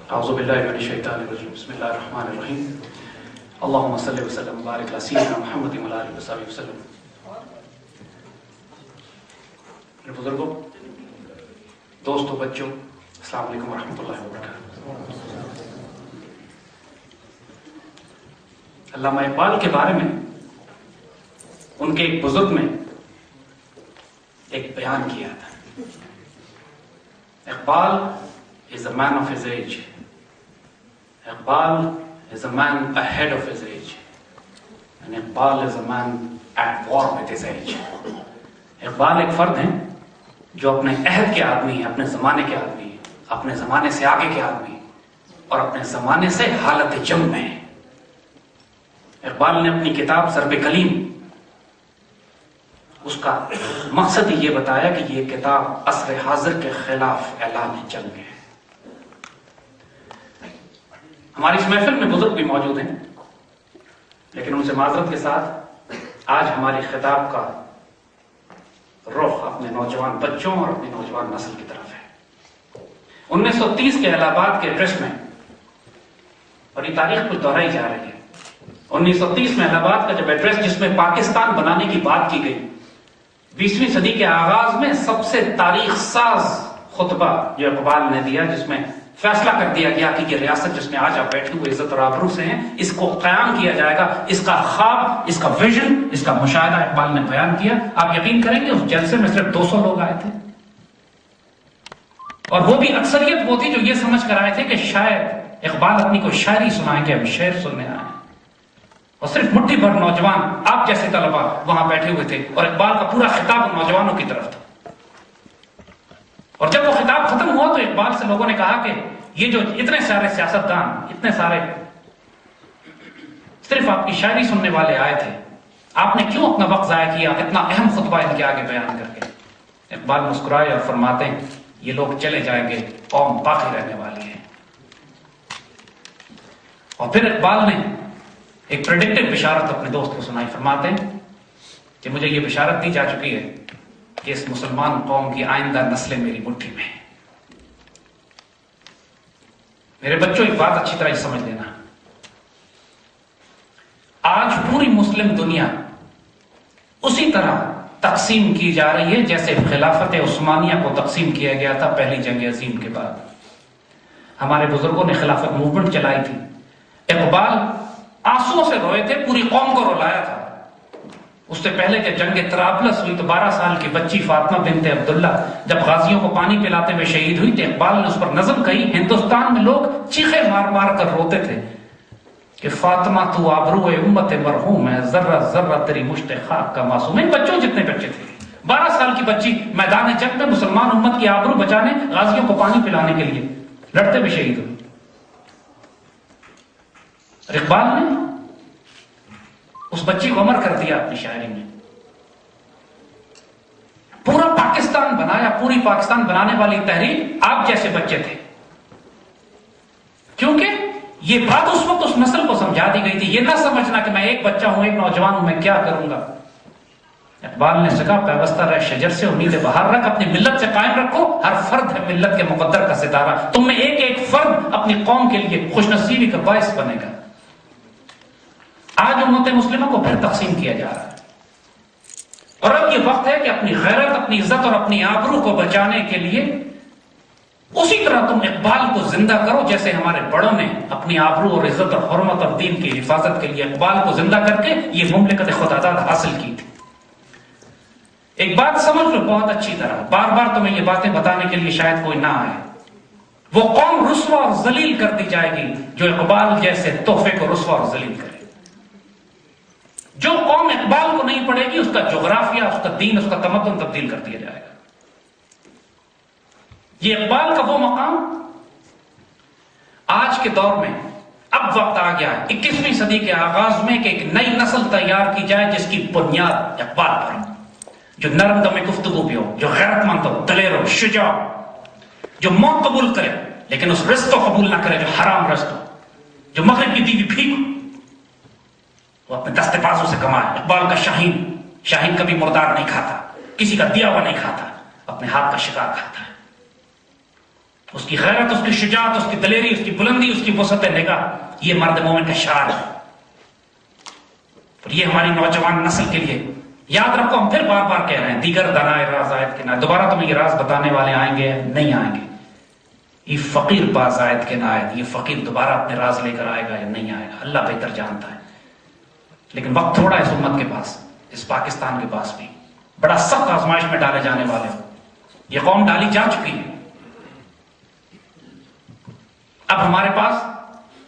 اعوذ باللہ من الشیطان الرجیم بسم اللہ الرحمن الرحیم اللہم صلی وسلم وبارک علی سیدنا محمد وعلی آلہ وصحبہ وسلم۔ میرے بزرگوں، دوستوں، بچوں، السلام علیکم ورحمۃ اللہ وبرکاتہ۔ علامہ اقبال کے بارے میں ان کے ایک بزرگ نے ایک بیان کیا تھا۔ Iqbal is a man of his age. Iqbal is a man ahead of his age. And Iqbal is a man at war with his age. Iqbal ایک فرد ہیں جو اپنے عہد کے آدمی ہیں، اپنے زمانے کے آدمی ہیں، اپنے زمانے سے آگے کے آدمی ہیں اور اپنے زمانے سے حالت جنگ میں ہیں۔ اقبال نے اپنی کتاب ضرب کلیم، اس کا مقصد یہ بتایا کہ یہ کتاب عصر حاضر کے خلاف اعلان جنگ ہے۔ ہماری اس محفل میں بزرگ بھی موجود ہیں، لیکن ان سے معذرت کے ساتھ آج ہماری خطاب کا رخ اپنے نوجوان بچوں اور اپنی نوجوان نسل کی طرف ہے۔ 1930 کے الہ آباد کے ایڈریس میں، اور یہ تاریخ کچھ دہرائی جا رہی ہے، 1930 میں الہ آباد کا جب ایڈریس جس میں پاکستان بنانے کی بات کی گئی، 20ویں صدی کے آغاز میں سب سے تاریخ ساز خطبہ جو اقبال نے دیا، جس میں فیصلہ کر دیا گیا کہ یہ ریاست جس میں آج آپ بیٹھے ہوئے عزت اور آبرو سے ہیں، اس کو قیام کیا جائے گا، اس کا خواب، اس کا ویژن، اس کا مشاہدہ اقبال نے بیان کیا۔ آپ یقین کریں گے اس جلسے میں صرف 200 لوگ آئے تھے، اور وہ بھی اکثریت وہ تھی جو یہ سمجھ کر آئے تھے کہ شاید اقبال اپنی کوئی شاعری سنائیں گے، ہم شعر سننے آئے ہیں، اور صرف مٹھی بھر نوجوان آپ جیسے طلبا وہاں بیٹھے ہوئے تھے، اور اقبال کا پورا خطاب نوجوانوں کی طرف تھا۔ اور جب وہ خطاب ختم ہوا تو اقبال سے لوگوں نے کہا کہ یہ جو اتنے سارے سیاستدان، اتنے سارے صرف آپ کی شاعری سننے والے آئے تھے، آپ نے کیوں اپنا وقت ضائع کیا اتنا اہم خطبہ ان کے آگے بیان کر کے؟ اقبال مسکرائے اور فرماتے ہیں یہ لوگ چلے جائیں گے، قوم باقی رہنے والی ہے۔ اور پھر اقبال نے ایک پریڈکٹڈ بشارت اپنے دوست کو سنائی، فرماتے ہیں کہ مجھے یہ بشارت دی جا چکی ہے کہ اس مسلمان قوم کی آئندہ نسلیں میری مٹھی میں ہیں۔ میرے بچوں ایک بات اچھی طرح سمجھ لینا، آج پوری مسلم دنیا اسی طرح تقسیم کی جا رہی ہے جیسے خلافت عثمانیہ کو تقسیم کیا گیا تھا پہلی جنگ عظیم کے بعد۔ ہمارے بزرگوں نے خلافت موومنٹ چلائی تھی، اقبال آنسوؤں سے روئے تھے، پوری قوم کو رلایا تھا۔ اس سے پہلے جب جنگ طرابلس ہوئی تو 12 سال کی بچی فاطمہ بنت عبداللہ جب غازیوں کو پانی پلاتے ہوئے شہید ہوئی تو اقبال نے اس پر نظم کہی۔ ہندوستان میں لوگ چیخے مار مار کر روتے تھے کہ فاطمہ تو آبرو امت مرحوم ہے، ذرہ ذرہ تیری مشت خاک کا معصوم ہے۔ بچوں جتنے بچے تھے، 12 سال کی بچی میدان جنگ میں مسلمان امت کی آبرو بچانے، غازیوں کو پانی پلانے کے لیے لڑتے ہوئے شہید ہوئی۔ اقبال نے اس بچی کو امر کر دیا اپنی شاعری میں، پورا پاکستان بنایا۔ پوری پاکستان بنانے والی تحریک آپ جیسے بچے تھے، کیونکہ یہ بات اس وقت اس نسل کو سمجھا دی گئی تھی۔ یہ نہ سمجھنا کہ میں ایک بچہ ہوں، ایک نوجوان ہوں، میں کیا کروں گا۔ اقبال نے کہا پیوستہ رہ شجر سے، امید بہار رکھ، اپنی ملت سے قائم رکھو، ہر فرد ہے ملت کے مقدر کا ستارہ۔ تم میں ایک ایک فرد اپنی قوم کے لیے خوش نصیبی کا باعث بنے گا۔ آج امت مسلمہ کو پھر تقسیم کیا جا رہا ہے، اور اب یہ وقت ہے کہ اپنی غیرت، اپنی عزت اور اپنی آبرو کو بچانے کے لیے اسی طرح تم اقبال کو زندہ کرو جیسے ہمارے بڑوں نے اپنی آبرو اور عزت اور حرمت اور دین کی حفاظت کے لیے اقبال کو زندہ کر کے یہ مملکت خداداد حاصل کی تھی۔ ایک بات سمجھ لو بہت اچھی طرح، بار بار تمہیں یہ باتیں بتانے کے لیے شاید کوئی نہ آئے، وہ قوم رسوا اور ذلیل کر دی جائے گی جو اقبال جیسے تحفے کو رسوا اور ذلیل کرے۔ جو قوم اقبال کو نہیں پڑھے گی اس کا جغرافیہ، اس کا دین، اس کا تمدن تبدیل کر دیا جائے گا۔ یہ اقبال کا وہ مقام آج کے دور میں اب وقت آ گیا ہے، 21ویں صدی کے آغاز میں کہ ایک نئی نسل تیار کی جائے جس کی بنیاد اقبال پر ہو، جو نرم دم گفتگو بھی ہو، جو غیرت مند ہو، دلیر ہو، شجاع، جو موت قبول کرے لیکن اس رزق کو قبول نہ کرے جو حرام رزق ہو، جو مغرب کی بیوی بھیک ہو، وہ اپنے دستے بازوں سے کمائے۔ اقبال کا شاہین کبھی مردار نہیں کھاتا، کسی کا دیا ہوا نہیں کھاتا، اپنے ہاتھ کا شکار کھاتا ہے۔ اس کی غیرت، اس کی شجاعت، اس کی دلیری، اس کی بلندی، اس کی وسعت نگاہ، یہ مرد مومن کا شعار ہے۔ اور یہ ہماری نوجوان نسل کے لیے یاد رکھو، ہم پھر بار بار کہہ رہے ہیں، دیگر دنائے راز آیت کے نائے، دوبارہ تمہیں یہ راز بتانے والے آئیں گے نہیں آئیں گے؟ یہ فقیر باز آیت کے نائے، یہ فقیر دوبارہ اپنے راز لے کر آئے گا یا نہیں آئے گا، اللہ بہتر جانتا ہے۔ لیکن وقت تھوڑا ہے اس امت کے پاس، اس پاکستان کے پاس بھی بڑا سخت آزمائش میں ڈالے جانے والے ہو۔ یہ قوم ڈالی جا چکی ہے۔ اب ہمارے پاس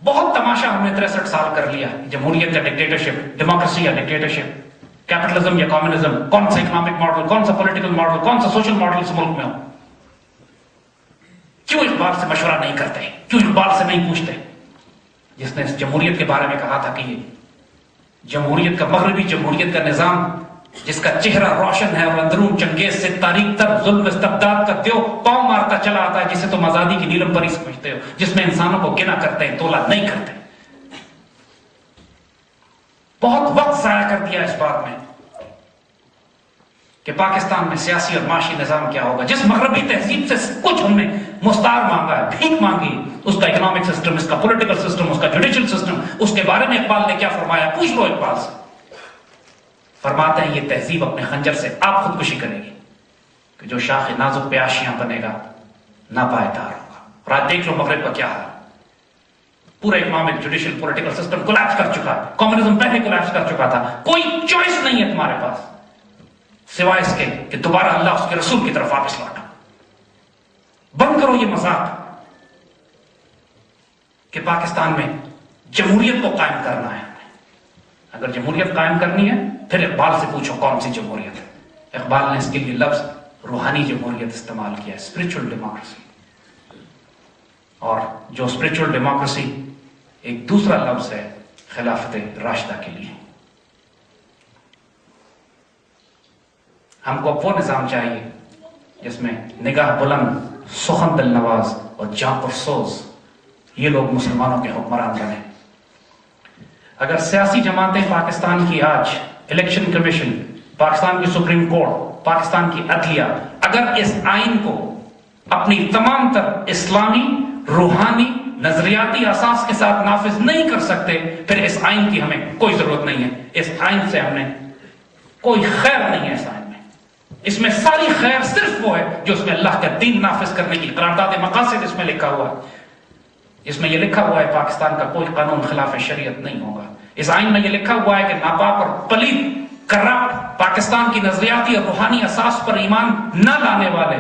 بہت تماشا ہم نے 63 سال کر لیا، جمہوریت یا ڈکٹیٹرشپ، ڈیموکریسی یا ڈکٹیٹرشپ، کیپٹلزم یا کمیونزم، کون سا اکنامک ماڈل، کون سا پولیٹیکل ماڈل، کون سا سوشل ماڈل اس ملک میں ہو؟ کیوں اقبال سے مشورہ نہیں کرتے؟ کیوں اقبال سے نہیں پوچھتے، جس نے اس جمہوریت کے بارے میں کہا تھا کہ یہ جمہوریت کا، مغربی جمہوریت کا نظام جس کا چہرہ روشن ہے اور اندرون چنگیز سے تاریخ تر ظلم استبداد کا دیو پاؤں مارتا چلا آتا ہے، جسے تم آزادی کی نیلم پری سمجھتے ہو، جس میں انسانوں کو گنا کرتے ہیں، تولا نہیں کرتے۔ بہت وقت ضائع کر دیا اس بات میں کہ پاکستان میں سیاسی اور معاشی نظام کیا ہوگا۔ جس مغربی تہذیب سے کچھ ہم نے مستعار مانگا ہے، بھیک مانگی، اس کا اکنامک سسٹم، اس کا پولیٹیکل سسٹم، اس کا جوڈیشل سسٹم، اس کے بارے میں اقبال نے کیا فرمایا؟ پوچھ لو اقبال سے۔ فرماتے ہیں یہ تہذیب اپنے خنجر سے آپ خودکشی کرے گی کہ جو شاخ نازک پہ آشیاں بنے گا ناپائیدار ہوگا۔ اور آج دیکھ لو مغرب کا کیا حال، پورا economic judicial political system collapse کر چکا ہے، کمیونزم پہلے کولیپس کر چکا تھا، کوئی چوائس نہیں ہے تمہارے پاس سوائے اس کے کہ دوبارہ اللہ اس کے رسول کی طرف واپس لوٹو۔ بند کرو یہ مذاق کہ پاکستان میں جمہوریت کو قائم کرنا ہے۔ اگر جمہوریت قائم کرنی ہے پھر اقبال سے پوچھو کون سی جمہوریت ہے۔ اقبال نے اس کے لیے لفظ روحانی جمہوریت استعمال کیا ہے، اسپرچل ڈیموکریسی۔ اور جو اسپرچل ڈیموکریسی ایک دوسرا لفظ ہے خلافت راشدہ کے لیے۔ ہم کو اب وہ نظام چاہیے جس میں نگاہ بلند، سخن دل نواز اور جاں پرسوز یہ لوگ مسلمانوں کے حکمران بنے۔ اگر سیاسی جماعتیں پاکستان کی آج الیکشن کمیشن، پاکستان کی سپریم کورٹ، پاکستان کی عدلیہ اگر اس آئین کو اپنی تمام تر اسلامی، روحانی، نظریاتی اساس کے ساتھ نافذ نہیں کر سکتے، پھر اس آئین کی ہمیں کوئی ضرورت نہیں ہے۔ اس آئین سے ہمیں کوئی خیر نہیں ہے۔ اس آئین میں، اس میں ساری خیر صرف وہ ہے جو اس میں اللہ کا دین نافذ کرنے کی قرارداد مقاصد اس میں لکھا ہوا ہے۔ اس میں یہ لکھا ہوا ہے پاکستان کا کوئی قانون خلاف شریعت نہیں ہوگا۔ اس آئین میں یہ لکھا ہوا ہے کہ ناپاک اور پلید، کرپٹ، پاکستان کی نظریاتی اور روحانی اساس پر ایمان نہ لانے والے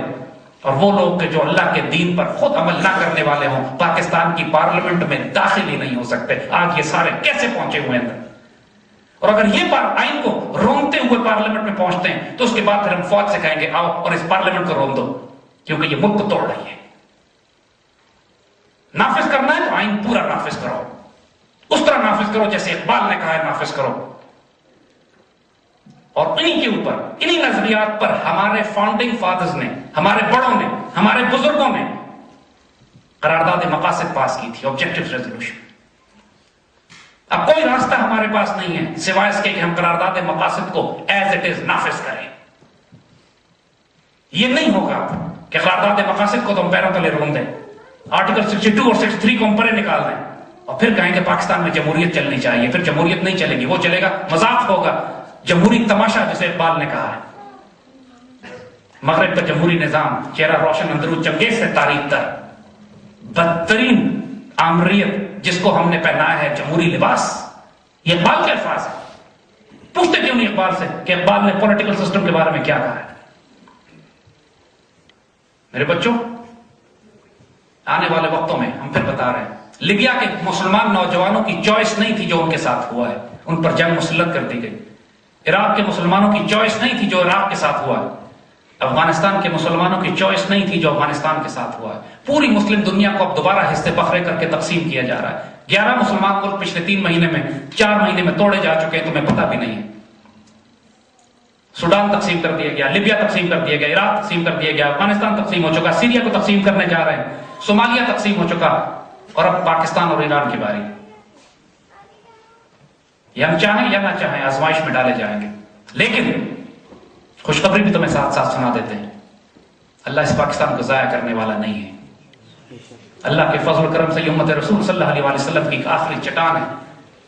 اور وہ لوگ کہ جو اللہ کے دین پر خود عمل نہ کرنے والے ہوں، پاکستان کی پارلیمنٹ میں داخل ہی نہیں ہو سکتے۔ آج یہ سارے کیسے پہنچے ہوئے اندر؟ اور اگر یہ آئین کو روندتے ہوئے پارلیمنٹ میں پہنچتے ہیں تو اس کے بعد پھر ہم فوج سے کہیں گے آؤ اور اس پارلیمنٹ کو رون دو، کیونکہ یہ ملک کو توڑ رہی ہے۔ نافذ کرنا ہے تو آئین پورا نافذ کرو، اس طرح نافذ کرو جیسے اقبال نے کہا ہے نافذ کرو۔ اور انہی کے اوپر، انہی نظریات پر ہمارے فاؤنڈنگ فادرز نے، ہمارے بڑوں نے، ہمارے بزرگوں نے قرارداد مقاصد پاس کی تھی، آبجیکٹو ریزولوشن۔ اب کوئی راستہ ہمارے پاس نہیں ہے سوائے اس کے کہ ہم قرارداد مقاصد کو ایز اٹ از نافذ کریں۔ یہ نہیں ہوگا کہ قرارداد مقاصد کو تو ہم پیروں تلے رون دیں، آرٹیکل 62 اور 63 کو ہم پرے نکال دیں اور پھر کہیں کہ پاکستان میں جمہوریت چلنی چاہیے۔ پھر جمہوریت نہیں چلے گی، وہ چلے گا مذاق ہوگا، جمہوری تماشا جسے اقبال نے کہا ہے۔ مغرب کا جمہوری نظام چہرہ روشن، اندرون چنگیز سے تاریخ تر، بدترین آمریت جس کو ہم نے پہنایا ہے جمہوری لباس۔ یہ اقبال کے الفاظ ہیں۔ پوچھتے کیوں نہیں اقبال سے کہ اقبال نے پولیٹیکل سسٹم کے بارے میں کیا کہا ہے؟ میرے بچوں، آنے والے وقتوں میں ہم پھر بتا رہے ہیں، لیبیا کے مسلمان نوجوانوں کی چوائس نہیں تھی جو ان کے ساتھ ہوا ہے، ان پر جنگ مسلط کر دی گئی۔ عراق کے مسلمانوں کی چوائس نہیں تھی جو عراق کے ساتھ ہوا ہے، افغانستان کے مسلمانوں کی چوائس نہیں تھی جو افغانستان کے ساتھ ہوا ہے۔ پوری مسلم دنیا کو اب دوبارہ حصے بکھرے کر کے تقسیم کیا جا رہا ہے۔ 11 مسلمان ملک پچھلے 3 مہینے میں، 4 مہینے میں توڑے جا چکے ہیں، تمہیں پتہ بھی نہیں ہے۔ سوڈان تقسیم کر دیا گیا، لیبیا تقسیم کر دیا گیا، عراق تقسیم کر دیا گیا، افغانستان تقسیم ہو چکا، سیریا کو تقسیم کرنے جا رہے ہیں، صومالیہ تقسیم ہو چکا، اور اب پاکستان اور ایران کی باری۔ یہ ہم چاہیں یا نہ چاہیں آزمائش میں ڈالے جائیں گے، لیکن خوشخبری بھی تمہیں ساتھ ساتھ سنا دیتے ہیں، اللہ اس پاکستان کو ضائع کرنے والا نہیں ہے۔ اللہ کے فضل و کرم سے یہ امت رسول صلی اللہ علیہ وسلم کی ایک آخری چٹان ہے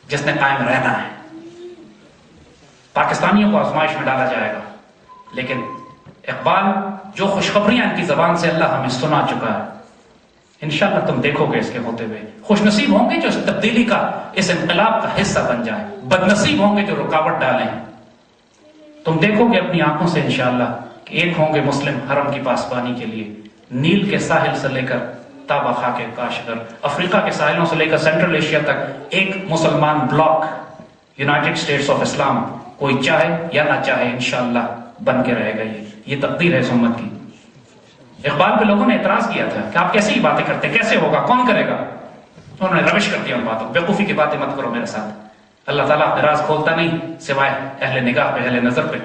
جس نے قائم رہنا ہے. پاکستانیوں کو آزمائش میں ڈالا جائے گا، لیکن اقبال جو خوشخبریاں ان کی زبان سے اللہ ہمیں سنا چکا ہے، انشاءاللہ تم دیکھو گے اس کے ہوتے ہوئے. خوش نصیب ہوں گے جو اس تبدیلی کا، اس انقلاب کا حصہ بن جائیں، بد نصیب ہوں گے جو رکاوٹ ڈالیں. تم دیکھو گے اپنی آنکھوں سے انشاءاللہ کہ ایک ہوں گے مسلم حرم کی پاسبانی کے لیے، نیل کے ساحل سے لے کر تابا خاک کاشغر، افریقہ کے ساحلوں سے لے کر سینٹرل ایشیا تک ایک مسلمان بلاک، یونائٹڈ اسٹیٹس آف اسلام، کوئی چاہے یا نہ چاہے انشاءاللہ بن کے رہے گا. یہ تقدیر ہے اس امت کی. اقبال پہ لوگوں نے اعتراض کیا تھا کہ آپ کیسی ہی باتیں کرتے، کیسے ہوگا، کون کرے گا؟ انہوں نے روش کر دیا ان باتوں. بیوقوفی کی باتیں مت کرو میرے ساتھ. اللہ تعالیٰ اعتراض کھولتا نہیں سوائے اہل نگاہ پہ، اہل نظر پہ.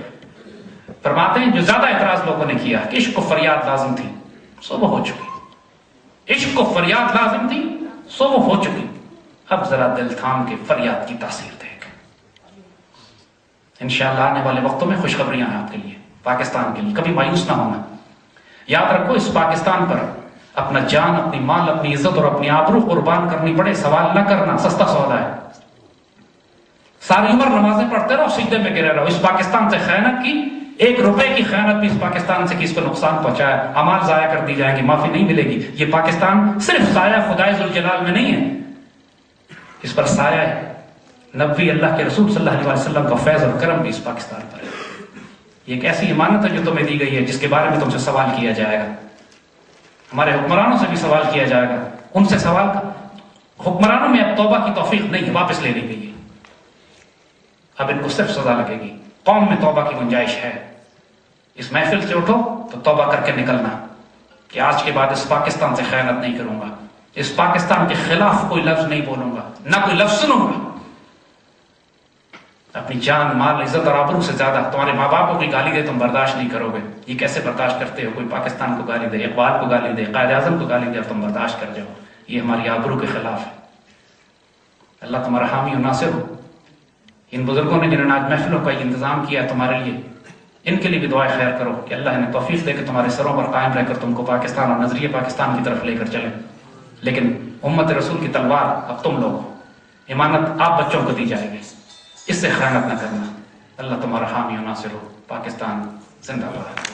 فرماتے ہیں جو زیادہ اعتراض لوگوں نے کیا کہ عشق کو فریاد لازم تھی، سو وہ ہو چکی. عشق کو فریاد لازم تھی، سو وہ ہو چکی. اب ذرا دل تھام کے فریاد کی تاثیر دیکھ. انشاءاللہ آنے والے وقتوں میں خوشخبریاں ہیں آپ کے لیے، پاکستان کے لیے. کبھی مایوس نہ ہونا. یاد رکھو اس پاکستان پر اپنا جان، اپنی مال، اپنی عزت اور اپنی آبرو قربان کرنی پڑے، سوال نہ کرنا سستا سودا ہے. ساری عمر نمازیں پڑھتے رہو، سجدے میں گرے رہو. اس پاکستان سے خیانت کی، 1 روپے کی خیانت بھی اس پاکستان سے کس کو نقصان پہنچایا، اعمال ضائع کر دی جائیں گی، معافی نہیں ملے گی. یہ پاکستان صرف سایہ خدائے ذوالجلال میں نہیں ہے، اس پر سایہ ہے نبی اللہ کے رسول صلی اللہ علیہ وسلم کا فیض اور کرم بھی اس پاکستان پر ہے. یہ ایک ایسی امانت ہے جو تمہیں دی گئی ہے جس کے بارے میں تم سے سوال کیا جائے گا. ہمارے حکمرانوں سے بھی سوال کیا جائے گا. ان سے سوال حکمرانوں میں اب توبہ کی توفیق نہیں ہے، واپس لے لی گئی ہے. اب ان کو صرف سزا لگے گی. قوم میں توبہ کی گنجائش ہے. اس محفل سے اٹھو تو توبہ کر کے نکلنا کہ آج کے بعد اس پاکستان سے خیانت نہیں کروں گا، اس پاکستان کے خلاف کوئی لفظ نہیں بولوں گا، نہ کوئی لفظ سنوں گا. اپنی جان، مال، عزت اور آبرو سے زیادہ تمہارے ماں باپ کو کوئی گالی دے تم برداشت نہیں کرو گے. یہ کیسے برداشت کرتے ہو؟ کوئی پاکستان کو گالی دے، اقبال کو گالی دے، قائد اعظم کو گالی دے اور تم برداشت کر جاؤ. یہ ہماری آبرو کے خلاف ہے. اللہ تمہارا حامی و ناصر ہو. ان بزرگوں نے جنہوں نے آج محفلوں کا انتظام کیا ہے تمہارے لیے، ان کے لیے بھی دعائیں خیر کرو کہ اللہ انہیں توفیق دے کہ تمہارے سروں پر قائم رہ کر تم کو پاکستان اور نظریہ پاکستان کی طرف لے کر چلیں. لیکن امت رسول کی تلوار اب تم لوگ ہو. امانت آپ بچوں کو دی جائے گی، اس سے خیانت نہ کرنا. اللہ تمہارا حامی و ناصر ہو. پاکستان زندہ باد.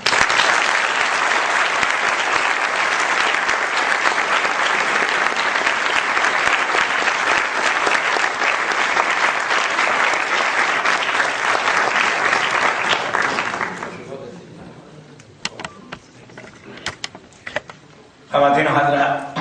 خواتین و حضرات،